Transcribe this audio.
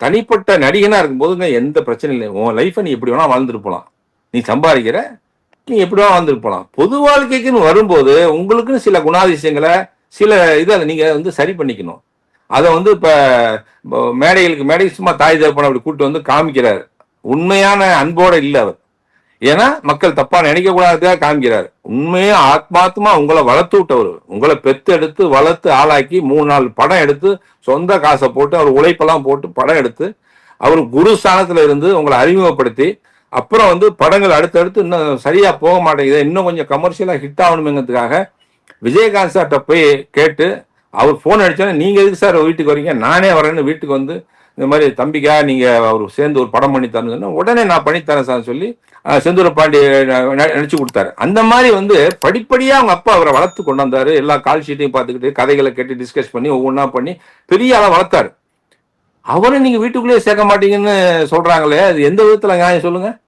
தனிப்பட்ட நடிகனா இருக்கும்போதுங்க எந்த பிரச்சனையும் இல்லை. உன் லைஃப்பை நீ எப்படி வேணா வாழ்ந்துட்டு போலாம். நீ சம்பாதிக்கிற, நீ எப்படி வேணா வாழ்ந்துட்டு போலாம். பொது வாழ்க்கைக்குன்னு வரும்போது உங்களுக்குன்னு சில குணாதிசயங்களை சில இதை நீங்க வந்து சரி பண்ணிக்கணும். அதை வந்து இப்ப மேடைகளுக்கு மேடை சும்மா தாய் தகப்பனை அப்படி கூட்டு வந்து காமிக்கிறாரு. உண்மையான அன்போட இல்ல அவர். ஏன்னா மக்கள் தப்பா நினைக்க கூடாதுக்காக காமிக்கிறாரு. உண்மையா ஆத்மாத்மா உங்களை வளர்த்து விட்டவர், உங்களை பெத்து எடுத்து வளர்த்து ஆளாக்கி 3-4 படம் எடுத்து சொந்த காசை போட்டு அவர் உழைப்பெல்லாம் போட்டு படம் எடுத்து அவர் குரு ஸ்தானத்துல இருந்து உங்களை அறிமுகப்படுத்தி அப்புறம் வந்து படங்கள் அடுத்தடுத்து இன்னும் சரியா போக மாட்டேங்குது, இன்னும் கொஞ்சம் கமர்ஷியலா ஹிட் ஆகணுங்கிறதுக்காக விஜயகாந்த் சார்கிட்ட போய் கேட்டு அவர் போன் அடிச்சோன்னே நீங்க எதுக்கு சார் வீட்டுக்கு வரீங்க, நானே வரேன்னு வீட்டுக்கு வந்து இந்த மாதிரி தம்பிக்கா நீங்க அவர் சேர்ந்து ஒரு படம் பண்ணி தரணும்னா உடனே நான் பண்ணித்தரேன் சார் சொல்லி செந்தூர பாண்டி நடிச்சு கொடுத்தாரு. அந்த மாதிரி வந்து படிப்படியா அவங்க அப்பா அவரை வளர்த்து கொண்டு வந்தாரு. எல்லா கால் ஷீட்டையும் பார்த்துக்கிட்டு கதைகளை கேட்டு டிஸ்கஸ் பண்ணி ஒவ்வொன்றா பண்ணி பெரிய ஆளா வளர்த்தாரு. அவரை நீங்க வீட்டுக்குள்ளேயே சேர்க்க மாட்டீங்கன்னு சொல்றாங்களே, அது எந்த விதத்துல நியாயம் சொல்லுங்க?